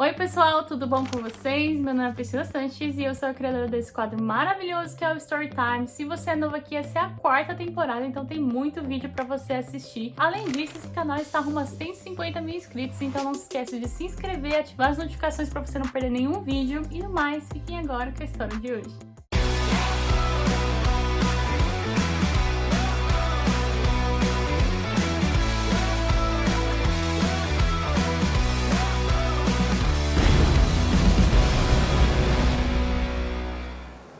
Oi pessoal, tudo bom com vocês? Meu nome é Priscila Sanches e eu sou a criadora desse quadro maravilhoso que é o Storytime. Se você é novo aqui, essa é a 4ª temporada, então tem muito vídeo pra você assistir. Além disso, esse canal está rumo a 150 mil inscritos, então não se esqueça de se inscrever, ativar as notificações pra você não perder nenhum vídeo. E no mais, fiquem agora com a história de hoje.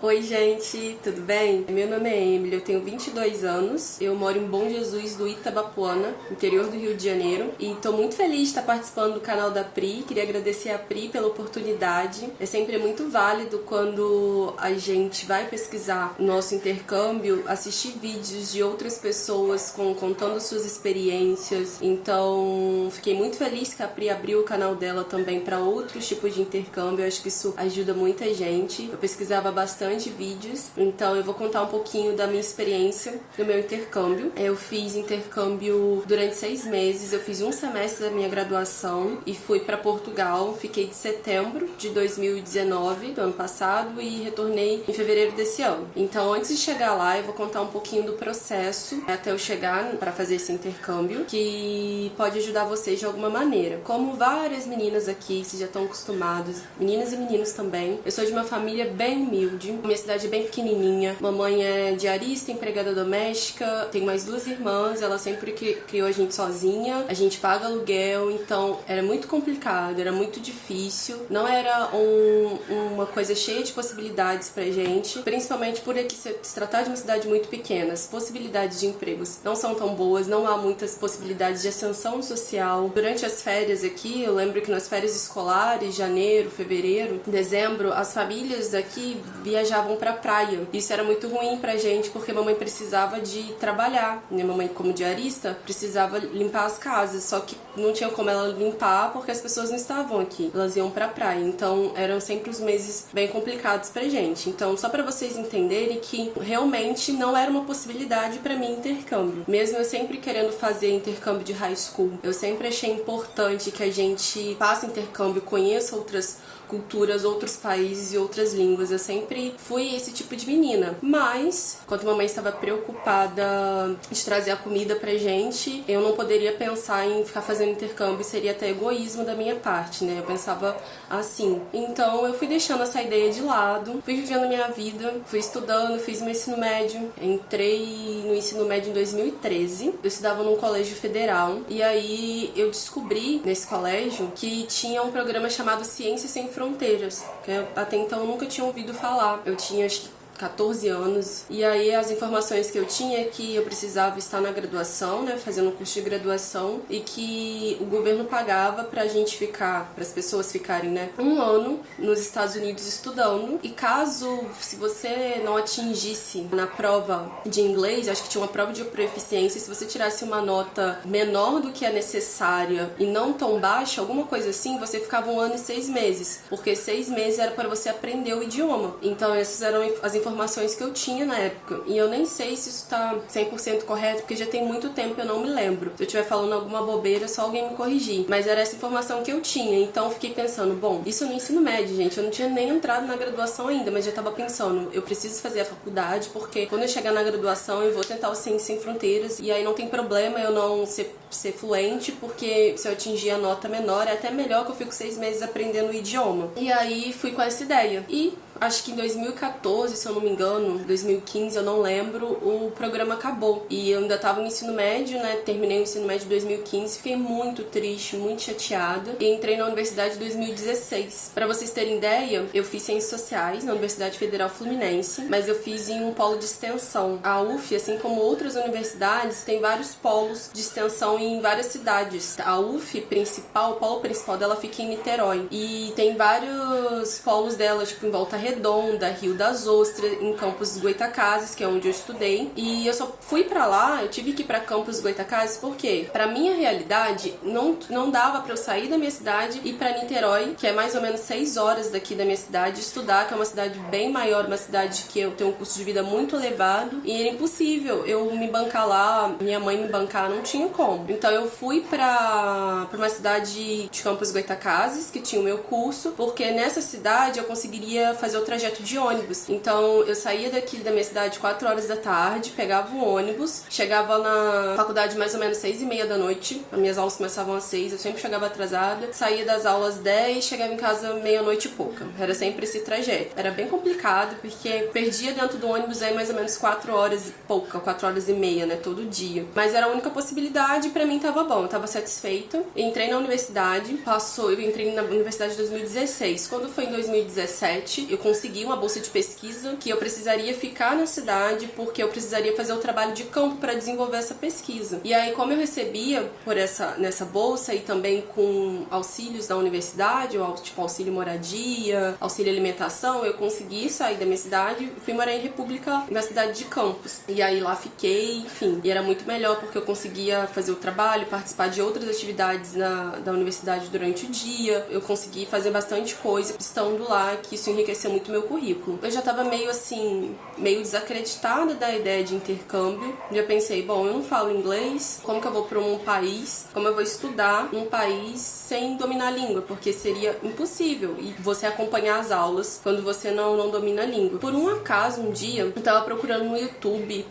Oi gente, tudo bem? Meu nome é Emily, eu tenho 22 anos, eu moro em Bom Jesus do Itabapoana, interior do Rio de Janeiro, e tô muito feliz de estar participando do canal da Pri. Queria agradecer a Pri pela oportunidade. É sempre muito válido quando a gente vai pesquisar o nosso intercâmbio, assistir vídeos de outras pessoas contando suas experiências. Então, fiquei muito feliz que a Pri abriu o canal dela também para outros tipos de intercâmbio. Eu acho que isso ajuda muita gente. Eu pesquisava bastante vídeos, então eu vou contar um pouquinho da minha experiência no meu intercâmbio. Eu fiz intercâmbio durante 6 meses, eu fiz um semestre da minha graduação e fui para Portugal. Fiquei de setembro de 2019, do ano passado, e retornei em fevereiro desse ano. Então, antes de chegar lá, eu vou contar um pouquinho do processo até eu chegar para fazer esse intercâmbio, que pode ajudar vocês de alguma maneira. Como várias meninas aqui, vocês já estão acostumados, meninas e meninos também, eu sou de uma família bem humilde. Minha cidade é bem pequenininha. Mamãe é diarista, empregada doméstica. Tenho mais 2 irmãs. Ela sempre criou a gente sozinha. A gente paga aluguel, então era muito complicado, era muito difícil. Não era uma coisa cheia de possibilidades pra gente, principalmente por aqui se tratar de uma cidade muito pequena. As possibilidades de empregos não são tão boas, não há muitas possibilidades de ascensão social. Durante as férias aqui, eu lembro que nas férias escolares, janeiro, fevereiro, dezembro, as famílias daqui viajavam pra praia. Isso era muito ruim pra gente, porque mamãe precisava de trabalhar. Minha mamãe, como diarista, precisava limpar as casas, só que não tinha como ela limpar porque as pessoas não estavam aqui. Elas iam pra praia, então eram sempre os meses bem complicados pra gente. Então, só pra vocês entenderem que realmente não era uma possibilidade pra mim intercâmbio. Mesmo eu sempre querendo fazer intercâmbio de high school, eu sempre achei importante que a gente faça intercâmbio, conheça outras culturas, outros países e outras línguas. Eu sempre fui esse tipo de menina. Mas, enquanto mamãe estava preocupada de trazer a comida pra gente, eu não poderia pensar em ficar fazendo intercâmbio, seria até egoísmo da minha parte, né? Eu pensava assim. Então, eu fui deixando essa ideia de lado, fui vivendo a minha vida, fui estudando, fiz meu ensino médio. Entrei no ensino médio em 2013. Eu estudava num colégio federal. E aí, eu descobri, nesse colégio, que tinha um programa chamado Ciências Sem Fronteiras, que até então eu nunca tinha ouvido falar. Eu tinha, acho que, 14 anos, e aí as informações que eu tinha é que eu precisava estar na graduação, né, fazendo um curso de graduação, e que o governo pagava pra gente ficar, para as pessoas ficarem, né, 1 ano nos Estados Unidos estudando, e caso, se você não atingisse na prova de inglês, acho que tinha uma prova de proficiência, se você tirasse uma nota menor do que a necessária e não tão baixa, alguma coisa assim, você ficava 1 ano e 6 meses, porque 6 meses era para você aprender o idioma. Então essas eram as informações que eu tinha na época, e eu nem sei se isso tá 100% correto, porque já tem muito tempo e eu não me lembro. Se eu estiver falando alguma bobeira, só alguém me corrigir, mas era essa informação que eu tinha. Então eu fiquei pensando, bom, isso no ensino médio, gente, eu não tinha nem entrado na graduação ainda, mas já tava pensando, eu preciso fazer a faculdade, porque quando eu chegar na graduação eu vou tentar o Ciências Sem Fronteiras, e aí não tem problema eu não ser fluente, porque se eu atingir a nota menor é até melhor, que eu fico 6 meses aprendendo o idioma. E aí fui com essa ideia, e acho que em 2014, se eu não me engano, 2015, eu não lembro, o programa acabou. E eu ainda tava no ensino médio, né? Terminei o ensino médio em 2015, fiquei muito triste, muito chateada. E entrei na universidade em 2016. Pra vocês terem ideia, eu fiz Ciências Sociais na Universidade Federal Fluminense, mas eu fiz em um polo de extensão. A UF, assim como outras universidades, tem vários polos de extensão em várias cidades. A UF principal, o polo principal dela fica em Niterói. E tem vários polos dela, tipo, em Volta Redonda, Redonda, Rio das Ostras, em Campos dos Goytacazes, que é onde eu estudei. E eu só fui pra lá, eu tive que ir pra Campos dos Goytacazes porque, pra minha realidade, não dava pra eu sair da minha cidade e ir pra Niterói, que é mais ou menos 6 horas daqui da minha cidade, estudar, que é uma cidade bem maior, uma cidade que eu tenho um custo de vida muito elevado, e era impossível eu me bancar lá, minha mãe me bancar, não tinha como. Então eu fui pra uma cidade de Campos dos Goytacazes, que tinha o meu curso, porque nessa cidade eu conseguiria fazer o trajeto de ônibus. Então eu saía daqui da minha cidade 4 horas da tarde, pegava o ônibus, chegava na faculdade mais ou menos 6h30 da noite, as minhas aulas começavam às 6, eu sempre chegava atrasada, saía das aulas 10, chegava em casa meia-noite e pouca. Era sempre esse trajeto. Era bem complicado, porque perdia dentro do ônibus aí mais ou menos 4 horas e pouca, 4 horas e meia, né, todo dia. Mas era a única possibilidade e pra mim tava bom, eu tava satisfeita. Entrei na universidade, eu entrei na universidade em 2016. Quando foi em 2017, eu consegui uma bolsa de pesquisa que eu precisaria ficar na cidade porque eu precisaria fazer o trabalho de campo para desenvolver essa pesquisa. E aí, como eu recebia nessa bolsa e também com auxílios da universidade, tipo auxílio moradia, auxílio alimentação, eu consegui sair da minha cidade e fui morar em República, na cidade de Campos. E aí lá fiquei, enfim. E era muito melhor porque eu conseguia fazer o trabalho, participar de outras atividades da universidade durante o dia. Eu consegui fazer bastante coisa estando lá, que isso enriqueceu muito meu currículo. Eu já tava meio desacreditada da ideia de intercâmbio. Já pensei, bom, eu não falo inglês, como que eu vou para um país, como eu vou estudar num país sem dominar a língua, porque seria impossível e você acompanhar as aulas quando você não domina a língua. Por um acaso, um dia, eu tava procurando no YouTube,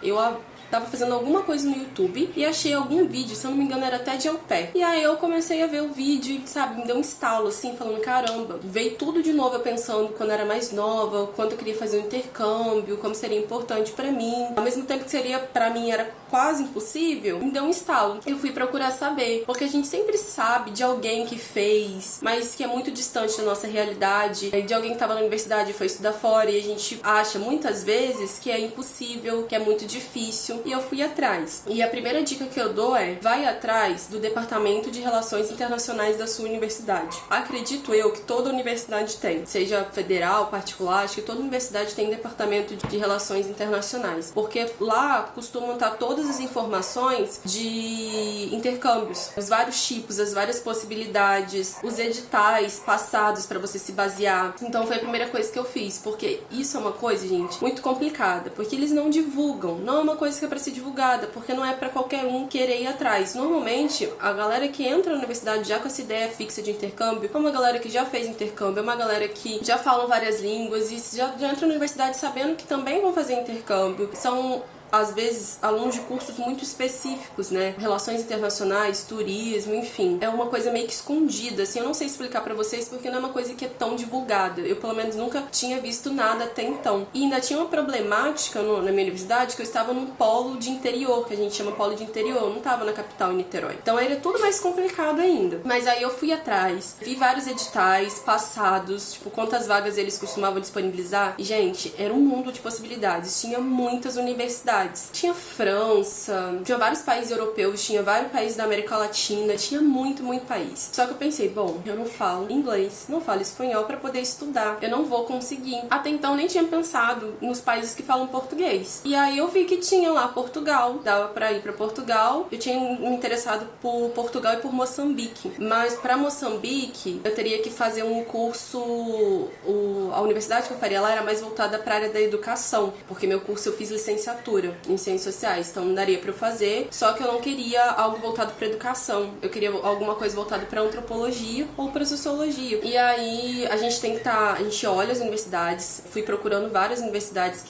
eu tava fazendo alguma coisa no YouTube e achei algum vídeo, se eu não me engano era até de au pair. E aí eu comecei a ver o vídeo e, sabe, me deu um estalo assim, falando, caramba, veio tudo de novo eu pensando quando eu era mais nova, o quanto eu queria fazer um intercâmbio, como seria importante pra mim. Ao mesmo tempo que seria, pra mim, era quase impossível, me deu um estalo. Eu fui procurar saber, porque a gente sempre sabe de alguém que fez, mas que é muito distante da nossa realidade, de alguém que tava na universidade e foi estudar fora, e a gente acha muitas vezes que é impossível, que é muito difícil. E eu fui atrás. E a primeira dica que eu dou é: vai atrás do Departamento de Relações Internacionais da sua universidade. Acredito eu que toda universidade tem, seja federal, particular, acho que toda universidade tem Departamento de Relações Internacionais, porque lá costumam estar todas as informações de intercâmbios, os vários tipos, as várias possibilidades, os editais passados para você se basear. Então foi a primeira coisa que eu fiz, porque isso é uma coisa, gente, muito complicada, porque eles não divulgam, não é uma coisa que é para ser divulgada, porque não é para qualquer um querer ir atrás. Normalmente, a galera que entra na universidade já com essa ideia fixa de intercâmbio é uma galera que já fez intercâmbio, é uma galera que já falam várias línguas e já entra na universidade sabendo que também vão fazer intercâmbio. São às vezes alunos de cursos muito específicos, né? Relações internacionais, turismo, enfim. É uma coisa meio que escondida, assim, eu não sei explicar pra vocês porque não é uma coisa que é tão divulgada. Eu, pelo menos, nunca tinha visto nada até então. E ainda tinha uma problemática na minha universidade, que eu estava num polo de interior, que a gente chama polo de interior, eu não estava na capital, em Niterói. Então era tudo mais complicado ainda. Mas aí eu fui atrás, vi vários editais passados, tipo, quantas vagas eles costumavam disponibilizar. E, gente, era um mundo de possibilidades. Tinha muitas universidades. Tinha França, tinha vários países europeus, tinha vários países da América Latina, tinha muito país. Só que eu pensei, bom, eu não falo inglês, não falo espanhol pra poder estudar, eu não vou conseguir. Até então nem tinha pensado nos países que falam português. E aí eu vi que tinha lá Portugal, dava pra ir pra Portugal. Eu tinha me interessado por Portugal e por Moçambique. Mas pra Moçambique eu teria que fazer um curso, a universidade que eu faria lá era mais voltada pra área da educação, porque meu curso eu fiz licenciatura em ciências sociais, então não daria pra eu fazer, só que eu não queria algo voltado pra educação, eu queria alguma coisa voltada pra antropologia ou pra sociologia. E aí a gente olha as universidades, fui procurando várias universidades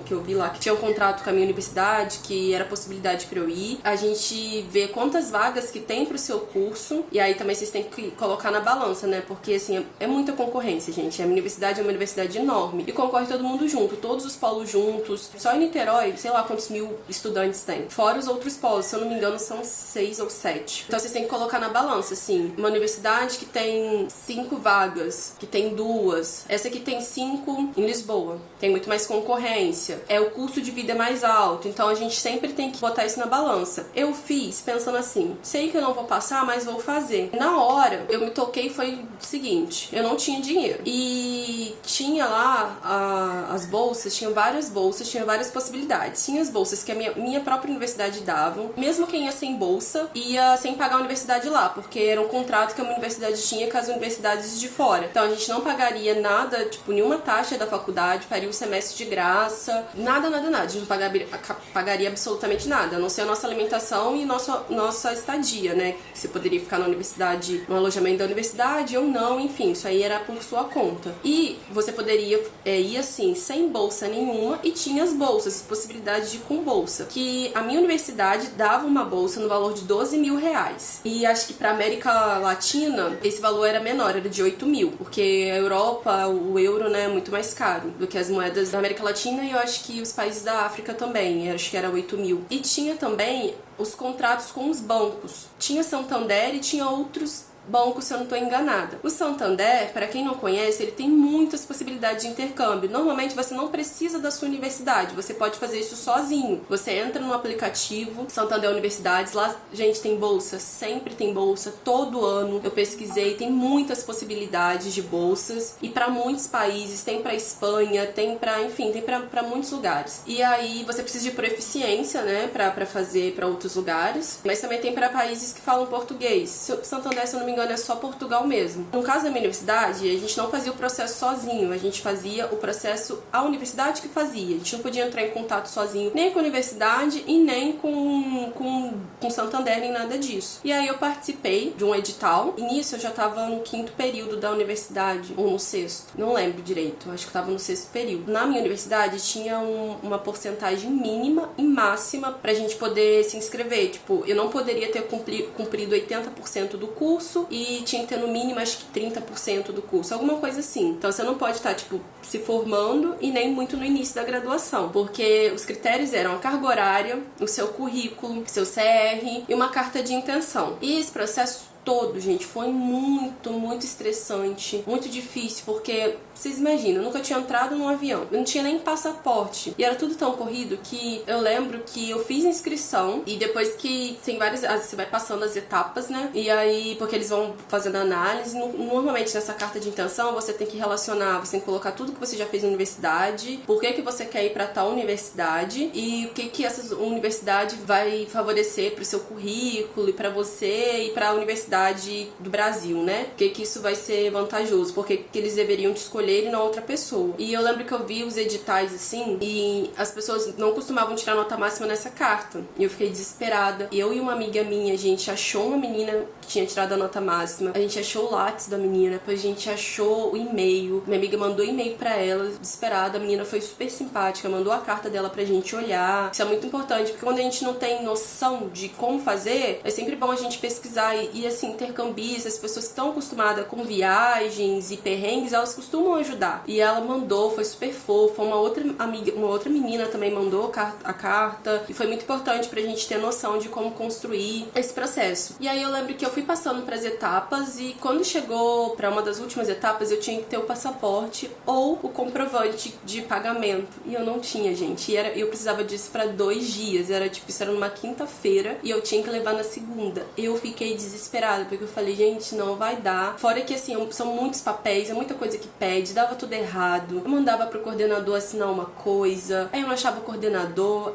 que eu vi lá, que tinham contrato com a minha universidade, que era possibilidade pra eu ir, a gente vê quantas vagas que tem pro seu curso, e aí também vocês têm que colocar na balança, né, porque assim, é muita concorrência, gente, a minha universidade é uma universidade enorme, e concorre todo mundo junto, todos os polos juntos, só em Niterói, sei lá, lá quantos mil estudantes tem. Fora os outros polos, se eu não me engano, são 6 ou 7. Então vocês têm que colocar na balança, assim. Uma universidade que tem 5 vagas, que tem 2. Essa aqui tem 5 em Lisboa. Tem muito mais concorrência. O custo de vida é mais alto. Então a gente sempre tem que botar isso na balança. Eu fiz pensando assim, sei que eu não vou passar, mas vou fazer. Na hora, eu me toquei, foi o seguinte, eu não tinha dinheiro. E tinha lá as bolsas, tinha várias bolsas, tinha várias possibilidades. Tinha as bolsas que a minha própria universidade dava. Mesmo quem ia sem bolsa, ia sem pagar a universidade lá, porque era um contrato que a universidade tinha com as universidades de fora. Então a gente não pagaria nada, tipo, nenhuma taxa da faculdade, faria o semestre de graça, nada. A gente não pagaria absolutamente nada, a não ser a nossa alimentação e nossa estadia, né? Você poderia ficar na universidade, no alojamento da universidade ou não, enfim, isso aí era por sua conta. E você poderia ir assim, sem bolsa nenhuma, e tinha as bolsas, possibilidade de ir com bolsa. Que a minha universidade dava uma bolsa no valor de 12 mil reais. E acho que pra América Latina, esse valor era menor, era de 8 mil, porque a Europa, o euro, né, é muito mais caro do que as moedas da América Latina, e eu acho que os países da África também, acho que era 8 mil. E tinha também os contratos com os bancos. Tinha Santander e tinha outros banco, se eu não estou enganada. O Santander, para quem não conhece, ele tem muitas possibilidades de intercâmbio. Normalmente você não precisa da sua universidade, você pode fazer isso sozinho. Você entra no aplicativo Santander Universidades, lá, gente, tem bolsa, sempre tem bolsa, todo ano. Eu pesquisei, tem muitas possibilidades de bolsas e para muitos países, tem para Espanha, tem para, enfim, tem para muitos lugares. E aí você precisa de proficiência, né, para fazer para outros lugares, mas também tem para países que falam português. Santander, se eu não me engano, é só Portugal mesmo. No caso da minha universidade, a gente não fazia o processo sozinho, a gente fazia o processo, a universidade que fazia. A gente não podia entrar em contato sozinho, nem com a universidade e nem com Santander, nem nada disso. E aí eu participei de um edital, e nisso eu já estava no 5º período da universidade, ou no 6º, não lembro direito, acho que eu estava no 6º período. Na minha universidade tinha uma porcentagem mínima e máxima pra gente poder se inscrever, tipo, eu não poderia ter cumprido 80% do curso, e tinha que ter no mínimo acho que 30% do curso, alguma coisa assim. Então você não pode estar, tipo, se formando e nem muito no início da graduação, porque os critérios eram a carga horária, o seu currículo, o seu CR e uma carta de intenção. E esse processo todo, gente, foi muito estressante, muito difícil, porque vocês imaginam, eu nunca tinha entrado num avião, eu não tinha nem passaporte, e era tudo tão corrido que eu lembro que eu fiz inscrição, e depois que tem várias, você vai passando as etapas, né, e aí, porque eles vão fazendo análise, normalmente nessa carta de intenção você tem que relacionar, você tem que colocar tudo que você já fez na universidade, por que você quer ir pra tal universidade, e o que essa universidade vai favorecer pro seu currículo, e pra você, e pra universidade do Brasil, né? Por que isso vai ser vantajoso? Porque que eles deveriam te escolher e não outra pessoa. E eu lembro que eu vi os editais assim, e as pessoas não costumavam tirar nota máxima nessa carta. E eu fiquei desesperada. E eu e uma amiga minha, a gente achou uma menina que tinha tirado a nota máxima. A gente achou o lápis da menina, depois a gente achou o e-mail. Minha amiga mandou e-mail pra ela, desesperada. A menina foi super simpática, mandou a carta dela pra gente olhar. Isso é muito importante, porque quando a gente não tem noção de como fazer, é sempre bom a gente pesquisar e assim, intercambistas, as pessoas que estão acostumadas com viagens e perrengues, elas costumam ajudar. E ela mandou, foi super fofa, uma outra amiga, uma outra menina também mandou a carta, e foi muito importante pra gente ter noção de como construir esse processo. E aí eu lembro que eu fui passando pras etapas, e quando chegou pra uma das últimas etapas, eu tinha que ter o passaporte ou o comprovante de pagamento, e eu não tinha, gente, e eu precisava disso pra 2 dias, era tipo, isso era numa quinta-feira, e eu tinha que levar na segunda. Eu fiquei desesperada, porque eu falei, gente, não vai dar. Fora que, assim, são muitos papéis, é muita coisa que pede, dava tudo errado. Eu mandava pro coordenador assinar uma coisa, aí eu não achava o coordenador.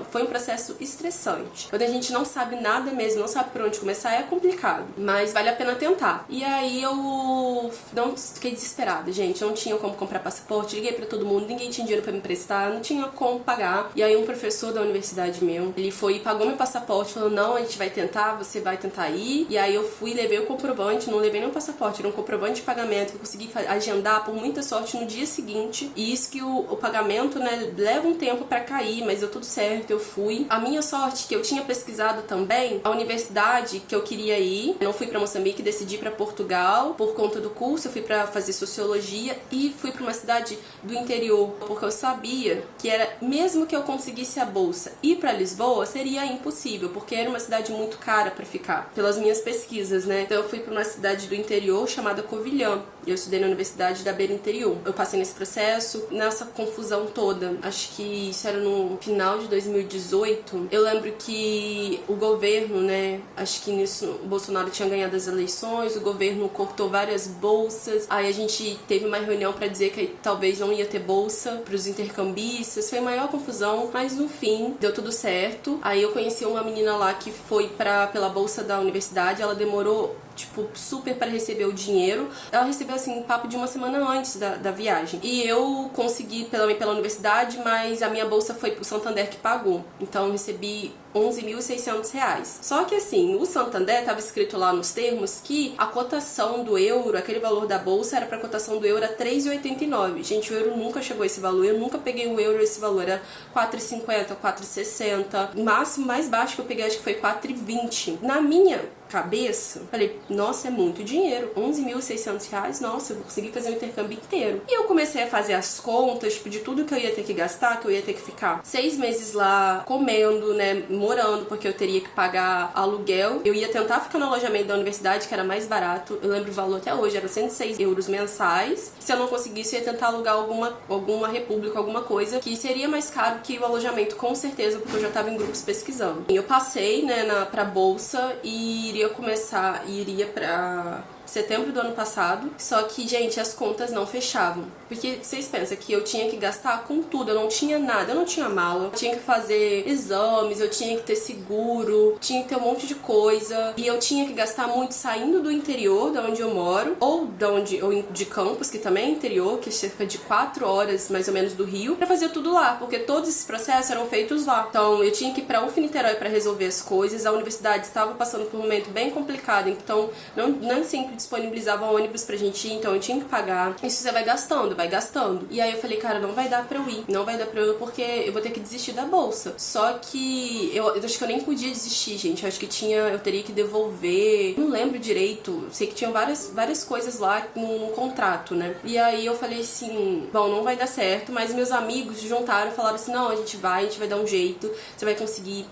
Foi um processo estressante. Quando a gente não sabe nada mesmo, não sabe por onde começar, é complicado. Mas vale a pena tentar. E aí eu fiquei desesperada, gente. Eu não tinha como comprar passaporte, liguei pra todo mundo, ninguém tinha dinheiro pra me emprestar, não tinha como pagar. E aí um professor da universidade meu, ele foi e pagou meu passaporte, falou, não, a gente vai tentar, você vai tentar ir, E aí eu fui, levei o comprovante, não levei nem o passaporte, era um comprovante de pagamento que eu consegui agendar por muita sorte no dia seguinte. E isso que o pagamento, né, leva um tempo pra cair, mas deu tudo certo, eu fui. A minha sorte que eu tinha pesquisado também a universidade que eu queria ir. Eu não fui pra Moçambique, decidi pra Portugal por conta do curso, eu fui pra fazer sociologia e fui pra uma cidade do interior, porque eu sabia que era, mesmo que eu conseguisse a bolsa, ir pra Lisboa seria impossível, porque era uma cidade muito cara pra ficar, pelas minhas pesquisas, né? Então eu fui pra uma cidade do interior chamada Covilhã. Eu estudei na Universidade da Beira Interior. Eu passei nesse processo, nessa confusão toda. Acho que isso era no final de 2018. Eu lembro que o governo, né? Acho que nisso o Bolsonaro tinha ganhado as eleições, o governo cortou várias bolsas. Aí a gente teve uma reunião pra dizer que talvez não ia ter bolsa pros intercambistas. Foi a maior confusão, mas no fim deu tudo certo. Aí eu conheci uma menina lá que foi pela bolsa da universidade. Ela demorou super para receber o dinheiro. Ela recebeu, assim, um papo de uma semana antes da viagem. E eu consegui pela universidade, mas a minha bolsa foi pro Santander que pagou. Então eu recebi R$11.600. Só que, assim, o Santander estava escrito lá nos termos que a cotação do euro, aquele valor da bolsa, era pra cotação do euro a 3,89. Gente, o euro nunca chegou a esse valor. Eu nunca peguei o euro a esse valor. Era 4,50, 4,60. O máximo mais baixo que eu peguei, acho que foi 4,20. Na minha cabeça, falei, nossa, é muito dinheiro, R$11.600, nossa, eu vou conseguir fazer o intercâmbio inteiro. E eu comecei a fazer as contas, de tudo que eu ia ter que gastar, que eu ia ter que ficar 6 meses lá comendo, né, morando, porque eu teria que pagar aluguel. Eu ia tentar ficar no alojamento da universidade, que era mais barato, eu lembro o valor até hoje, era 106 euros mensais. Se eu não conseguisse, eu ia tentar alugar alguma república, alguma coisa, que seria mais caro que o alojamento, com certeza, porque eu já tava em grupos pesquisando. Eu passei, né, pra bolsa e iria pra setembro do ano passado, só que, gente, as contas não fechavam. Porque vocês pensam que eu tinha que gastar com tudo, eu não tinha nada, eu não tinha mala, eu tinha que fazer exames, eu tinha que ter seguro, tinha que ter um monte de coisa, e eu tinha que gastar muito saindo do interior, da onde eu moro, ou de Campos, que também é interior, que é cerca de 4 horas, mais ou menos, do Rio, pra fazer tudo lá, porque todos esses processos eram feitos lá. Então, eu tinha que ir pra Niterói pra resolver as coisas, a universidade estava passando por um momento bem complicado, então não sempre disponibilizava ônibus pra gente ir, então eu tinha que pagar. Isso você vai gastando. E aí eu falei, cara, não vai dar pra eu ir. Não vai dar pra eu ir porque eu vou ter que desistir da bolsa. Só que eu acho que eu nem podia desistir, gente. Eu acho que eu teria que devolver. Não lembro direito. Sei que tinha várias coisas lá no contrato, né? E aí eu falei assim, bom, não vai dar certo, mas meus amigos se juntaram e falaram assim, não, a gente vai dar um jeito, você vai conseguir.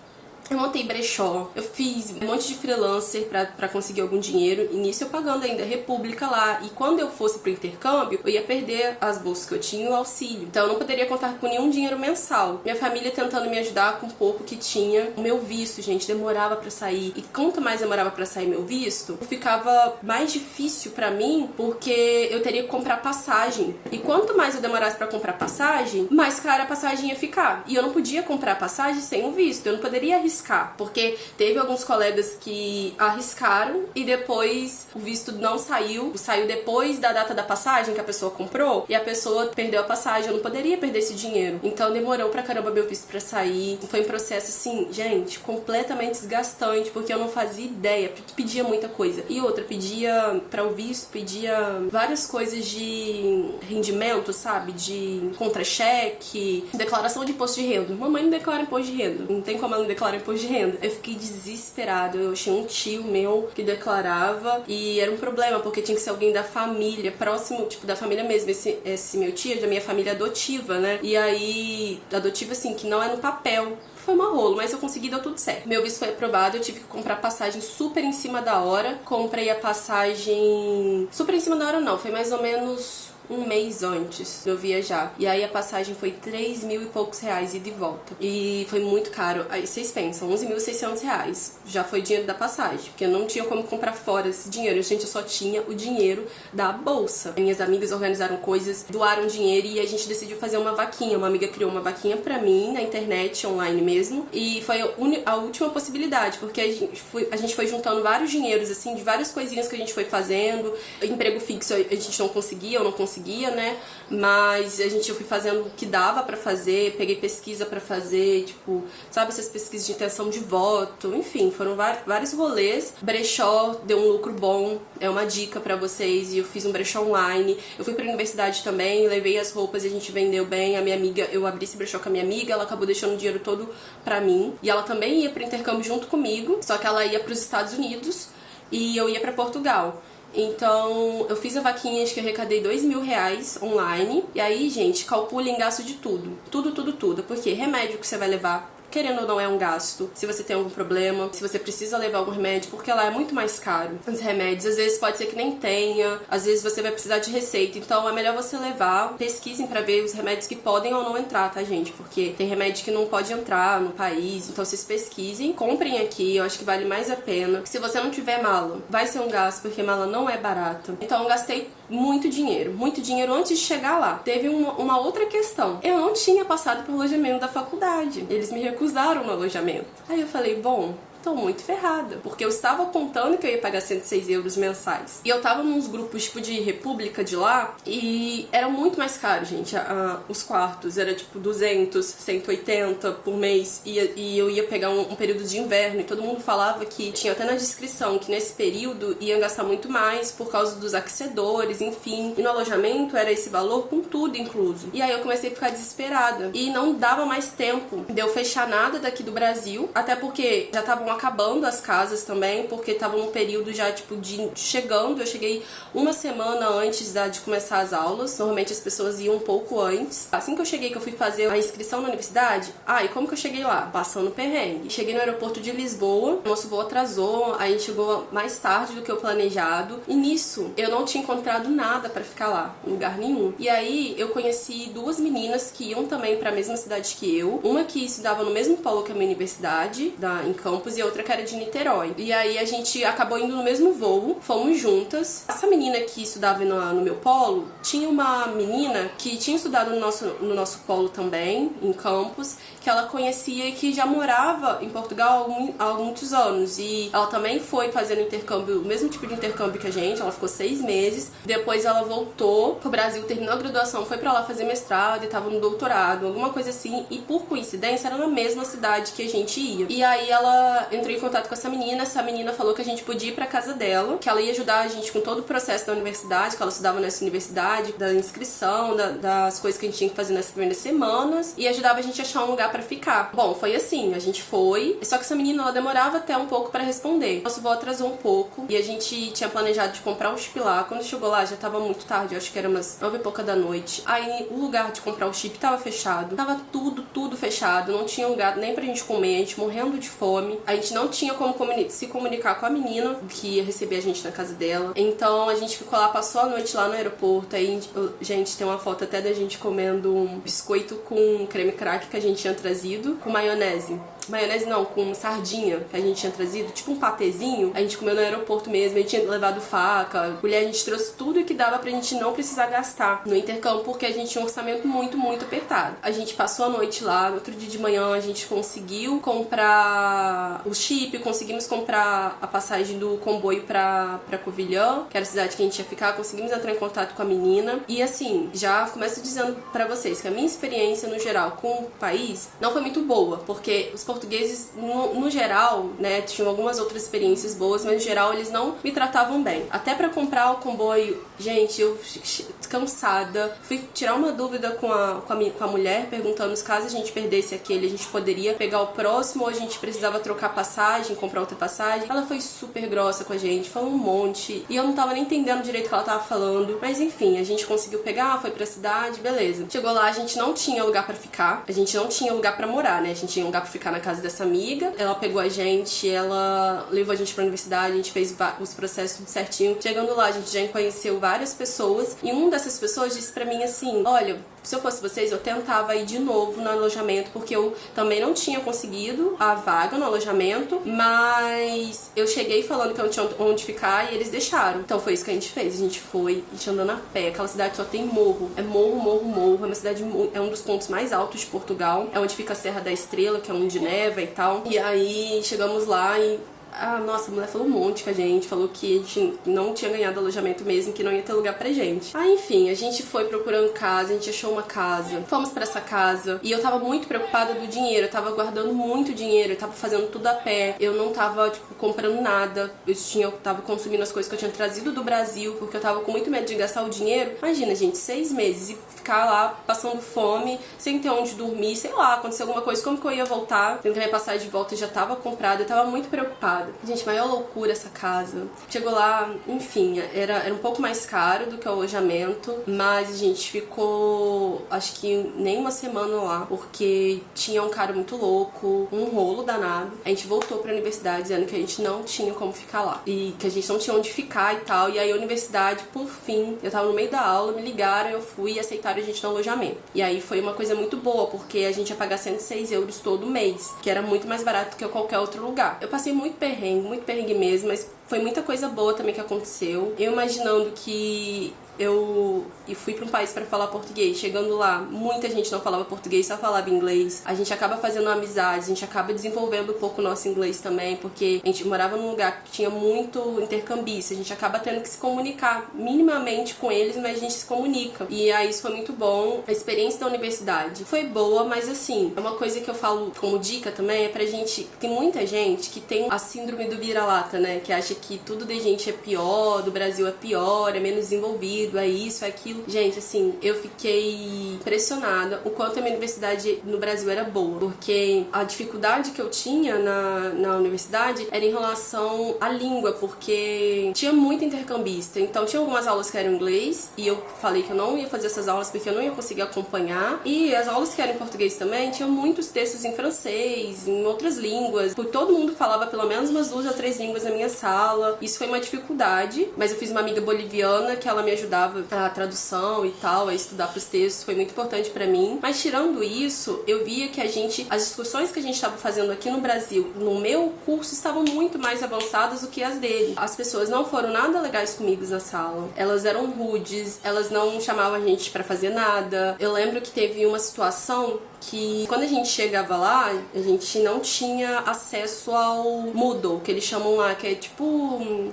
Eu montei brechó, eu fiz um monte de freelancer pra conseguir algum dinheiro, e nisso eu pagando ainda a República lá. E quando eu fosse pro intercâmbio, eu ia perder as bolsas que eu tinha e o auxílio. Então eu não poderia contar com nenhum dinheiro mensal. Minha família tentando me ajudar com o pouco que tinha. O meu visto, gente, demorava pra sair. E quanto mais demorava pra sair meu visto, ficava mais difícil pra mim, porque eu teria que comprar passagem. E quanto mais eu demorasse pra comprar passagem, mais cara a passagem ia ficar. E eu não podia comprar passagem sem o visto. Eu não poderia arriscar, porque teve alguns colegas que arriscaram e depois o visto não saiu depois da data da passagem que a pessoa comprou e a pessoa perdeu a passagem. Eu não poderia perder esse dinheiro, então demorou pra caramba meu visto pra sair. Foi um processo, assim, gente, completamente desgastante, porque eu não fazia ideia, porque pedia muita coisa. E outra, pedia pra o visto, pedia várias coisas de rendimento, sabe, de contra-cheque, declaração de imposto de renda. Mamãe não declara imposto de renda, não tem como ela não declarar imposto de renda. Eu fiquei desesperada. Eu achei um tio meu que declarava e era um problema, porque tinha que ser alguém da família, próximo, tipo, da família mesmo. Esse meu tio é da minha família adotiva, né? E aí, adotiva assim, que não é no papel. Foi uma rolo, mas eu consegui, deu tudo certo. Meu visto foi aprovado, eu tive que comprar passagem super em cima da hora. Comprei a passagem... Super em cima da hora não, foi mais ou menos um mês antes de eu viajar. E aí a passagem foi 3 mil e poucos reais ida e de volta. E foi muito caro. Aí vocês pensam, 11.600 reais. Já foi dinheiro da passagem, porque eu não tinha como comprar fora esse dinheiro. Gente, eu só tinha o dinheiro da bolsa. Minhas amigas organizaram coisas, doaram dinheiro e a gente decidiu fazer uma vaquinha. Uma amiga criou uma vaquinha pra mim, na internet, online mesmo. E foi a última possibilidade, porque a gente foi juntando vários dinheiros, assim, de várias coisinhas que a gente foi fazendo. Emprego fixo a gente não conseguia, eu não conseguia conseguia, né? Mas eu fui fazendo o que dava pra fazer, peguei pesquisa pra fazer, tipo, sabe, essas pesquisas de intenção de voto, enfim, foram vários rolês. Brechó deu um lucro bom, é uma dica pra vocês, e eu fiz um brechó online. Eu fui pra universidade também, levei as roupas e a gente vendeu bem. A minha amiga, eu abri esse brechó com a minha amiga, ela acabou deixando o dinheiro todo pra mim, e ela também ia pro intercâmbio junto comigo, só que ela ia pros Estados Unidos e eu ia pra Portugal. Então, eu fiz a vaquinha, acho que eu arrecadei R$2.000 online. E aí, gente, calculem gasto de tudo. Tudo. Porque remédio que você vai levar, querendo ou não, é um gasto. Se você tem algum problema, se você precisa levar algum remédio, porque lá é muito mais caro. Os remédios, às vezes pode ser que nem tenha, às vezes você vai precisar de receita. Então é melhor você levar, pesquisem pra ver os remédios que podem ou não entrar, tá, gente? Porque tem remédio que não pode entrar no país, então vocês pesquisem, comprem aqui, eu acho que vale mais a pena. Se você não tiver mala, vai ser um gasto, porque mala não é barata. Então eu gastei muito dinheiro antes de chegar lá. Teve uma outra questão. Eu não tinha passado pelo alojamento da faculdade. Eles me recusaram no alojamento. Aí eu falei, bom, tô muito ferrada, porque eu estava contando que eu ia pagar €106 mensais. E eu tava nos grupos tipo de república de lá e era muito mais caro, gente. Os quartos era tipo 200, 180 por mês e eu ia pegar um período de inverno e todo mundo falava que tinha até na descrição que nesse período ia gastar muito mais por causa dos aquecedores, enfim. E no alojamento era esse valor com tudo incluso. E aí eu comecei a ficar desesperada e não dava mais tempo de eu fechar nada daqui do Brasil, até porque já estavam acabando as casas também, porque tava num período já, tipo, de chegando. Eu cheguei uma semana antes de começar as aulas. Normalmente as pessoas iam um pouco antes. Assim que eu cheguei, que eu fui fazer a inscrição na universidade, e como que eu cheguei lá? Passando perrengue. Cheguei no aeroporto de Lisboa, nosso voo atrasou, aí a gente chegou mais tarde do que o planejado, e nisso eu não tinha encontrado nada pra ficar lá, em lugar nenhum. E aí eu conheci duas meninas que iam também pra mesma cidade que eu, uma que estudava no mesmo polo que a minha universidade, em campus, e outra que era de Niterói. E aí a gente acabou indo no mesmo voo, fomos juntas. Essa menina que estudava no meu polo, tinha uma menina que tinha estudado no nosso polo também, em campus, que ela conhecia e que já morava em Portugal há muitos anos. E ela também foi fazendo intercâmbio, o mesmo tipo de intercâmbio que a gente, ela ficou 6 meses. Depois ela voltou pro Brasil, terminou a graduação, foi pra lá fazer mestrado e tava no doutorado, alguma coisa assim. E por coincidência era na mesma cidade que a gente ia. E aí ela entrou em contato com essa menina falou que a gente podia ir pra casa dela, que ela ia ajudar a gente com todo o processo da universidade, que ela estudava nessa universidade, da inscrição, das coisas que a gente tinha que fazer nas primeiras semanas, e ajudava a gente a achar um lugar pra ficar. Bom, foi assim, a gente foi, só que essa menina, ela demorava até um pouco pra responder. Nosso voo atrasou um pouco, e a gente tinha planejado de comprar o chip lá. Quando chegou lá, já tava muito tarde, eu acho que era umas 9 e pouca da noite. Aí, o lugar de comprar o chip tava fechado, tava tudo fechado, não tinha lugar nem pra gente comer, a gente morrendo de fome, a gente não tinha como se comunicar com a menina que ia receber a gente na casa dela. Então a gente ficou lá, passou a noite lá no aeroporto. Aí, gente, tem uma foto até da gente comendo um biscoito com creme crack que a gente tinha trazido, com maionese. Maionese não, com sardinha que a gente tinha trazido, tipo um patezinho. A gente comeu no aeroporto mesmo, a gente tinha levado faca, colher, a gente trouxe tudo que dava pra gente não precisar gastar no intercâmbio, porque a gente tinha um orçamento muito apertado. A gente passou a noite lá, no outro dia de manhã a gente conseguiu comprar o chip, conseguimos comprar a passagem do comboio pra Covilhã, que era a cidade que a gente ia ficar, conseguimos entrar em contato com a menina. E assim, já começo dizendo pra vocês que a minha experiência no geral com o país não foi muito boa, porque os portugueses, no geral, né, tinham algumas outras experiências boas, mas no geral eles não me tratavam bem. Até pra comprar o comboio, gente, eu cansada, fui tirar uma dúvida com a mulher, perguntando se caso a gente perdesse aquele, a gente poderia pegar o próximo ou a gente precisava trocar passagem, comprar outra passagem. Ela foi super grossa com a gente, falou um monte, e eu não tava nem entendendo direito o que ela tava falando, mas enfim, a gente conseguiu pegar, foi pra cidade, beleza. Chegou lá, a gente não tinha lugar pra ficar, a gente não tinha lugar pra morar, né, a gente tinha lugar pra ficar na casa dessa amiga, ela pegou a gente, ela levou a gente pra universidade, a gente fez os processos tudo certinho. Chegando lá, a gente já conheceu várias pessoas, e uma dessas pessoas disse pra mim assim, olha, se eu fosse vocês, eu tentava ir de novo no alojamento, porque eu também não tinha conseguido a vaga no alojamento, mas eu cheguei falando que eu não tinha onde ficar e eles deixaram. Então foi isso que a gente fez, a gente foi, a gente andando a pé, aquela cidade só tem morro, é morro, é uma cidade, é um dos pontos mais altos de Portugal, é onde fica a Serra da Estrela, que é onde neva e tal, e aí chegamos lá e Nossa, a mulher falou um monte com a gente, falou que a gente não tinha ganhado alojamento mesmo, que não ia ter lugar pra gente. Enfim, a gente foi procurando casa, a gente achou uma casa, fomos pra essa casa, e eu tava muito preocupada do dinheiro, eu tava guardando muito dinheiro, eu tava fazendo tudo a pé, eu não tava, tipo, comprando nada, eu tava consumindo as coisas que eu tinha trazido do Brasil, porque eu tava com muito medo de gastar o dinheiro. Imagina, gente, 6 meses e ficar lá passando fome, sem ter onde dormir, sei lá, acontecer alguma coisa, como que eu ia voltar? Sendo que a minha passagem de volta já tava comprada, eu tava muito preocupada. Gente, maior loucura essa casa. Chegou lá, enfim, era um pouco mais caro do que o alojamento, mas a gente ficou, acho que nem uma semana lá, porque tinha um cara muito louco, um rolo danado. A gente voltou pra universidade dizendo que a gente não tinha como ficar lá, e que a gente não tinha onde ficar e tal, e aí a universidade, por fim, eu tava no meio da aula, me ligaram, eu fui e aceitaram a gente no alojamento. E aí foi uma coisa muito boa, porque a gente ia pagar 106 euros todo mês, que era muito mais barato que qualquer outro lugar. Eu passei muito perrengue mesmo, mas foi muita coisa boa também que aconteceu. Eu imaginando que eu fui para um país para falar português. Chegando lá, muita gente não falava português, só falava inglês. A gente acaba fazendo amizades, a gente acaba desenvolvendo um pouco o nosso inglês também, porque a gente morava num lugar que tinha muito intercambista. A gente acaba tendo que se comunicar minimamente com eles, mas a gente se comunica. E aí isso foi muito bom. A experiência da universidade foi boa, mas assim, é uma coisa que eu falo como dica também, é pra gente... Tem muita gente que tem a síndrome do vira-lata, né? Que acha que tudo da gente é pior, do Brasil é pior, é menos desenvolvido, é isso, é aquilo. Gente, assim, eu fiquei impressionada o quanto a minha universidade no Brasil era boa, porque a dificuldade que eu tinha na universidade era em relação à língua, porque tinha muito intercambista, então tinha algumas aulas que eram em inglês, e eu falei que eu não ia fazer essas aulas porque eu não ia conseguir acompanhar, e as aulas que eram em português também, tinham muitos textos em francês, em outras línguas, porque todo mundo falava pelo menos umas 2 ou 3 línguas na minha sala. Isso foi uma dificuldade, mas eu fiz uma amiga boliviana que ela me ajudava a tradução e tal, a estudar pros textos, foi muito importante pra mim. Mas tirando isso, eu via que as discussões que a gente estava fazendo aqui no Brasil, no meu curso, estavam muito mais avançadas do que as dele. As pessoas não foram nada legais comigo na sala. Elas eram rudes, elas não chamavam a gente pra fazer nada. Eu lembro que teve uma situação que quando a gente chegava lá, a gente não tinha acesso ao Moodle, que eles chamam lá, que é tipo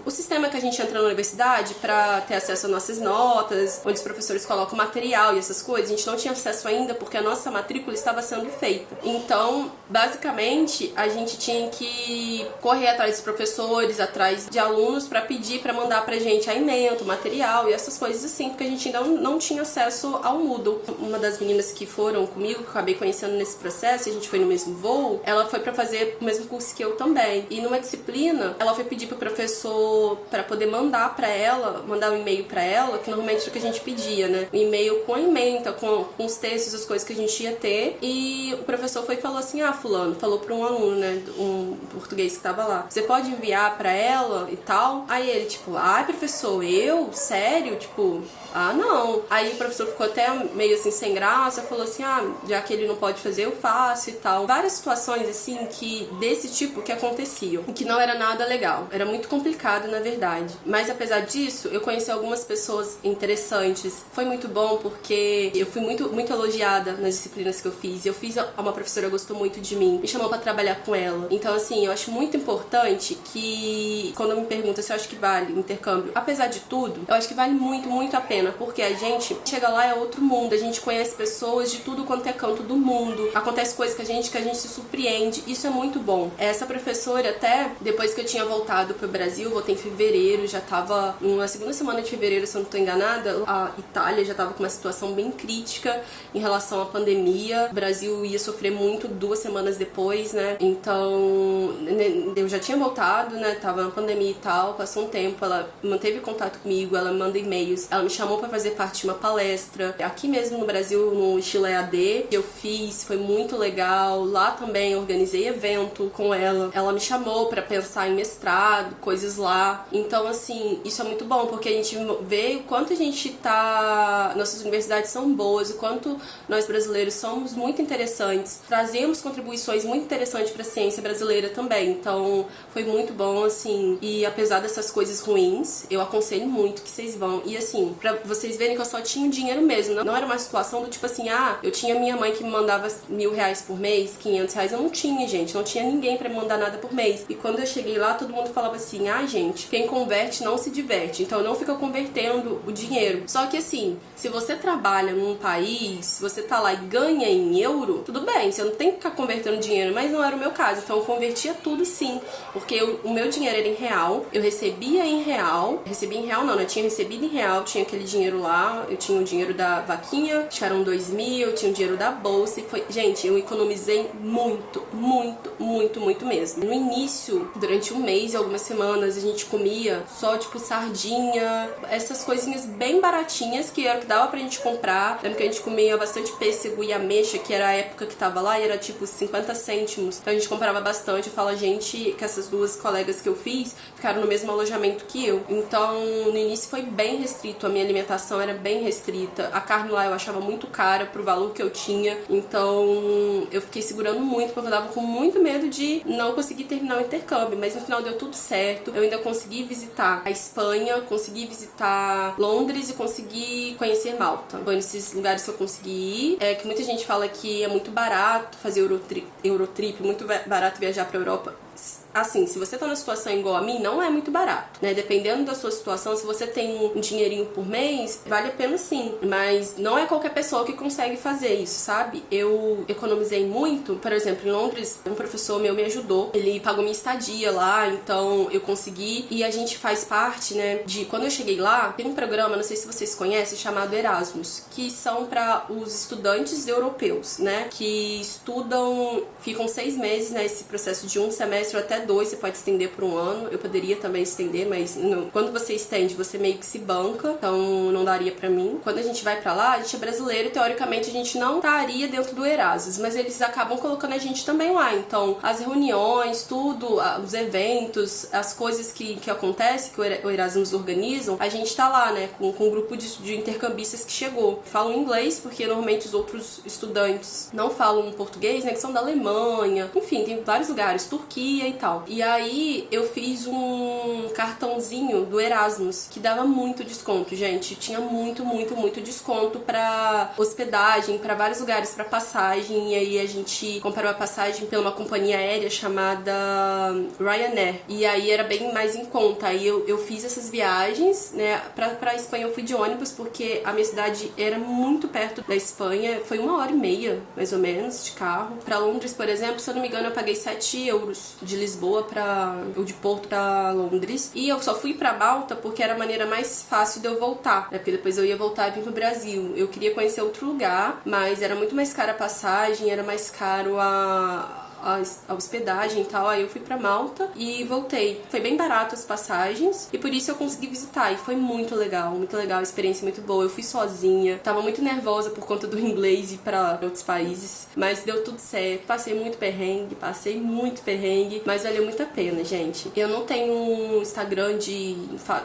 o sistema que a gente entra na universidade pra ter acesso às nossas notas, onde os professores colocam material e essas coisas. A gente não tinha acesso ainda porque a nossa matrícula estava sendo feita. Então, basicamente, a gente tinha que correr atrás dos professores, atrás de alunos pra pedir pra mandar pra gente alimento, material e essas coisas assim, porque a gente ainda não tinha acesso ao Moodle. Uma das meninas que foram comigo, que eu acabei conhecendo nesse processo, a gente foi no mesmo voo, ela foi pra fazer o mesmo curso que eu também. E numa disciplina, ela foi pedir pro professor pra poder mandar pra ela, mandar um e-mail pra ela, que normalmente era o que a gente pedia, né? Um e-mail com a ementa, com os textos, as coisas que a gente ia ter. E o professor foi e falou assim, fulano, falou pra um aluno, né? Um português que tava lá. Você pode enviar pra ela e tal? Aí ele, tipo, professor, eu? Sério? Tipo, não. Aí o professor ficou até meio assim, sem graça, falou assim, já que ele não pode fazer, eu faço e tal. Várias situações, assim, desse tipo que aconteciam, e que não era nada legal. Era muito complicado, na verdade. Mas, apesar disso, eu conheci algumas pessoas interessantes. Foi muito bom, porque eu fui muito, muito elogiada nas disciplinas que eu fiz. Uma professora gostou muito de mim, me chamou pra trabalhar com ela. Então, assim, eu acho muito importante que, quando me pergunta se eu acho que vale intercâmbio, apesar de tudo, eu acho que vale muito, muito a pena, porque a gente chega lá, é outro mundo, a gente conhece pessoas de tudo quanto é canto do mundo, acontece coisas que a gente se surpreende, isso é muito bom. Essa professora, até depois que eu tinha voltado pro Brasil, voltei em fevereiro, já tava na segunda semana de fevereiro, se eu não tô enganada, a Itália já tava com uma situação bem crítica em relação à pandemia, o Brasil ia sofrer muito 2 semanas depois, né, então eu já tinha voltado, né, tava na pandemia e tal, passou um tempo, ela manteve contato comigo, ela me manda e-mails, ela me chamou pra fazer parte de uma palestra, aqui mesmo no Brasil, no estilo EAD, que eu fiz, foi muito legal, lá também organizei evento com ela me chamou pra pensar em mestrado, mestrado, coisas lá. Então, assim, isso é muito bom, porque a gente vê o quanto a gente nossas universidades são boas, o quanto nós brasileiros somos muito interessantes, trazemos contribuições muito interessantes para a ciência brasileira também. Então, foi muito bom, assim, e apesar dessas coisas ruins, eu aconselho muito que vocês vão. E assim, pra vocês verem que eu só tinha o dinheiro mesmo, não era uma situação do tipo assim, eu tinha minha mãe que me mandava R$1.000 por mês, R$500, eu não tinha, gente, não tinha ninguém pra me mandar nada por mês. E quando eu cheguei lá, todo mundo falava assim, gente, quem converte não se diverte, então não fica convertendo o dinheiro. Só que assim, se você trabalha num país, se você tá lá e ganha em euro, tudo bem, você não tem que ficar convertendo dinheiro, mas não era o meu caso, então eu convertia tudo sim, porque o meu dinheiro era em real, eu recebia em real, eu tinha recebido em real, tinha aquele dinheiro lá, eu tinha o dinheiro da vaquinha, acho que eram 2.000, eu tinha o dinheiro da bolsa e foi, gente, eu economizei muito, muito, muito, muito mesmo. No início, durante um mês e algumas semanas, a gente comia só tipo sardinha, essas coisinhas bem baratinhas que era o que dava pra gente comprar. Lembro que a gente comia bastante pêssego e ameixa, que era a época que tava lá e era tipo 50 cêntimos. Então a gente comprava bastante. Eu falo a gente, que essas duas colegas que eu fiz ficaram no mesmo alojamento que eu. Então no início foi bem restrito, a minha alimentação era bem restrita. A carne lá eu achava muito cara pro valor que eu tinha. Então eu fiquei segurando muito, porque eu tava com muito medo de não conseguir terminar o intercâmbio. Mas no final deu tudo certo. Eu ainda consegui visitar a Espanha, consegui visitar Londres e consegui conhecer Malta. Foi nesses lugares que eu consegui ir. Que muita gente fala que é muito barato fazer Eurotrip, muito barato viajar pra Europa. Assim, se você tá numa situação igual a mim, não é muito barato, né? Dependendo da sua situação, se você tem um dinheirinho por mês, vale a pena sim. Mas não é qualquer pessoa que consegue fazer isso, sabe? Eu economizei muito. Por exemplo, em Londres, um professor meu me ajudou. Ele pagou minha estadia lá, então eu consegui. E a gente faz parte, né, de... Quando eu cheguei lá, tem um programa, não sei se vocês conhecem, chamado Erasmus, que são para os estudantes europeus, né? Que estudam, ficam 6 meses, né? Esse processo de um semestre até 2, você pode estender por 1 ano. Eu poderia também estender, mas não. Quando você estende, você meio que se banca, então não daria pra mim. Quando a gente vai pra lá, a gente é brasileiro, teoricamente a gente não estaria dentro do Erasmus, mas eles acabam colocando a gente também lá. Então, as reuniões, tudo, os eventos, as coisas que acontecem, que o Erasmus organizam, a gente tá lá, né, com um grupo de intercambistas que chegou. Falam inglês, porque normalmente os outros estudantes não falam português, né, que são da Alemanha, enfim, tem vários lugares, Turquia e tal. E aí eu fiz um cartãozinho do Erasmus que dava muito desconto, gente. Tinha muito, muito, muito desconto pra hospedagem, pra vários lugares, pra passagem. E aí a gente comprou a passagem pela uma companhia aérea chamada Ryanair. E aí era bem mais em conta. Aí eu fiz essas viagens, né? Pra Espanha eu fui de ônibus porque a minha cidade era muito perto da Espanha. Foi 1h30, mais ou menos, de carro. Pra Londres, por exemplo, se eu não me engano, eu paguei 7 euros de Lisboa ou de Porto pra Londres. E eu só fui pra Malta porque era a maneira mais fácil de eu voltar, né? Porque depois eu ia voltar e vir pro Brasil. Eu queria conhecer outro lugar, mas era muito mais cara a passagem, era mais caro a hospedagem e tal. Aí eu fui pra Malta e voltei. Foi bem barato as passagens e por isso eu consegui visitar. E foi muito legal, a experiência muito boa. Eu fui sozinha, tava muito nervosa por conta do inglês e ir pra outros países, mas deu tudo certo. Passei muito perrengue, mas valeu muito a pena, gente. Eu não tenho um Instagram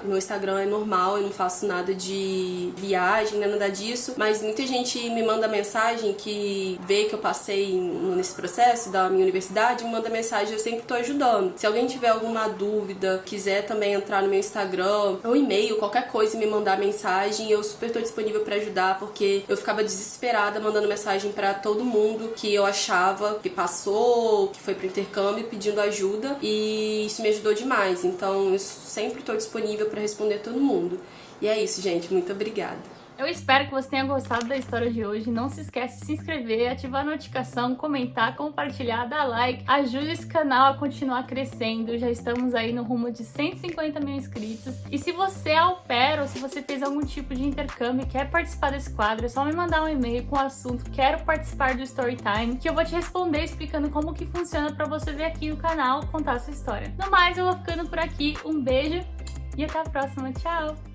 meu Instagram é normal, eu não faço nada de viagem, nada disso, mas muita gente me manda mensagem que vê que eu passei nesse processo da minha universidade, me manda mensagem, eu sempre tô ajudando. Se alguém tiver alguma dúvida, quiser também entrar no meu Instagram, ou e-mail, qualquer coisa, e me mandar mensagem, eu super tô disponível pra ajudar, porque eu ficava desesperada mandando mensagem pra todo mundo que eu achava que passou, que foi pro intercâmbio, pedindo ajuda, e isso me ajudou demais. Então eu sempre tô disponível pra responder todo mundo. E é isso, gente. Muito obrigada. Eu espero que você tenha gostado da história de hoje. Não se esquece de se inscrever, ativar a notificação, comentar, compartilhar, dar like. Ajude esse canal a continuar crescendo. Já estamos aí no rumo de 150 mil inscritos. E se você é au pair ou se você fez algum tipo de intercâmbio e quer participar desse quadro, é só me mandar um e-mail com o assunto "Quero participar do Storytime", que eu vou te responder explicando como que funciona pra você ver aqui no canal, contar a sua história. No mais, eu vou ficando por aqui. Um beijo e até a próxima. Tchau!